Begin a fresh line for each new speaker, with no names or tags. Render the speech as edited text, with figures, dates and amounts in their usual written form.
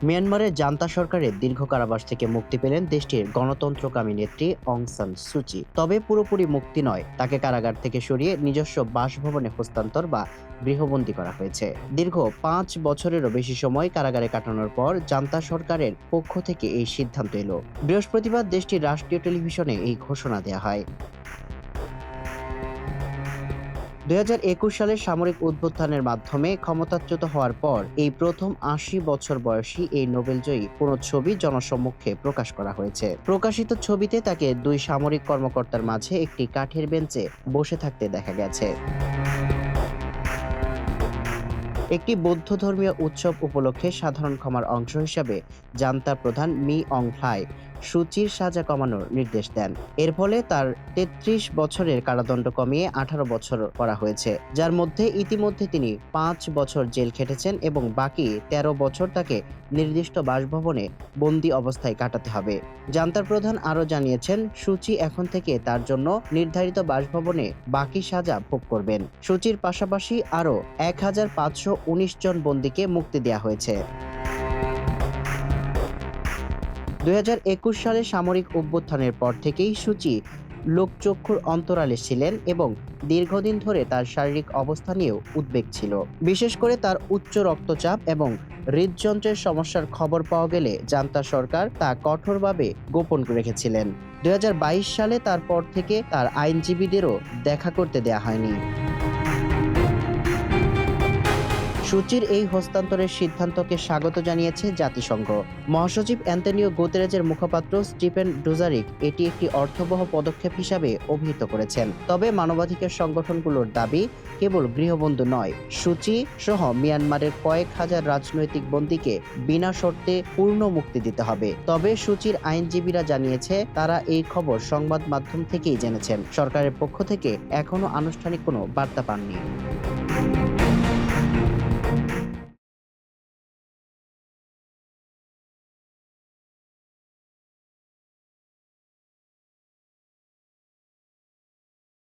মিয়ানমারের জান্তা সরকারের দীর্ঘ কারাবাস থেকে মুক্তি পেলেন দেশটির গণতন্ত্রকামী নেত্রী অং সান সুচি। তবে পুরোপুরি মুক্তি নয়, তাকে কারাগার থেকে সরিয়ে নিজস্ব বাসভবনে হস্তান্তর বা গৃহবন্দী করা হয়েছে। দীর্ঘ ৫ বছরেরও বেশি সময় কারাগারে কাটানোর পর জান্তা সরকারের পক্ষ থেকে এই সিদ্ধান্ত এলো। বৃহস্পতিবার দেশটির রাষ্ট্রীয় টেলিভিশনে এই ঘোষণা দেওয়া হয়। ২০২১ সালের সামরিক অভ্যুত্থানের মাধ্যমে ক্ষমতাচ্যুত হওয়ার পর এই প্রথম ৮০ বছর বয়সী এই নোবেলজয়ী কোনো ছবি জনসম্মুখে প্রকাশ করা হয়েছে। প্রকাশিত ছবিতে তাকে দুই সামরিক কর্মকর্তার মাঝে একটি কাঠের বেঞ্চে বসে থাকতে দেখা গেছে। একটি বৌদ্ধ ধর্মীয় উৎসব উপলক্ষে সাধারণ ক্ষমার অংশ হিসাবে জান্তা প্রধান মি অং হ্লাই সুচির সাজা কমানোর নির্দেশ দেন। এর ফলে তার ৩৩ বছরের কারাদণ্ড কমিয়ে ১৮ বছর করা হয়েছে, যার মধ্যে ইতিমধ্যে তিনি ৫ বছর জেল খেটেছেন এবং বাকি ১৩ বছর তাকে নির্দিষ্ট বাসভবনে বন্দী অবস্থায় কাটাতে হবে। জান্তার প্রধান আরও জানিয়েছেন, সুচি এখন থেকে তার জন্য নির্ধারিত বাসভবনে বাকি সাজা ভোগ করবেন। সুচির পাশাপাশি আরও ১,৫১৯ জন বন্দীকে মুক্তি দেওয়া হয়েছে। ২০২১ সালে সামরিক অভ্যুত্থানের পর থেকেই সুচি লোকচক্ষুর অন্তরালে ছিলেন এবং দীর্ঘদিন ধরে তার শারীরিক অবস্থা নিয়েও উদ্বেগ ছিল। বিশেষ করে তার উচ্চ রক্তচাপ এবং হৃদযন্ত্রের সমস্যার খবর পাওয়া গেলে জান্তা সরকার তা কঠোরভাবে গোপন রেখেছিলেন। ২০২২ সালে তারপর থেকে তার আইনজীবীদেরও দেখা করতে দেয়া হয়নি। সুচির এই হস্তান্তরের সিদ্ধান্তকে স্বাগত জানিয়েছে জাতিসংঘ। মহাসচিব অ্যান্তনিও গুতেরেজের মুখপাত্র স্টিফেন ডুজারিক এটি একটি অর্থবহ পদক্ষেপ হিসাবে অভিহিত করেছেন। তবে মানবাধিকার সংগঠনগুলোর দাবি, কেবল গৃহবন্দী নয়, সুচি সহ মিয়ানমারের কয়েক হাজার রাজনৈতিক বন্দীকে বিনা শর্তে পূর্ণ মুক্তি দিতে হবে। তবে সুচির আইনজীবীরা জানিয়েছে, তারা এই খবর সংবাদ মাধ্যম থেকেই জেনেছেন। সরকারের পক্ষ থেকে এখনো আনুষ্ঠানিক কোনো বার্তা পাননি।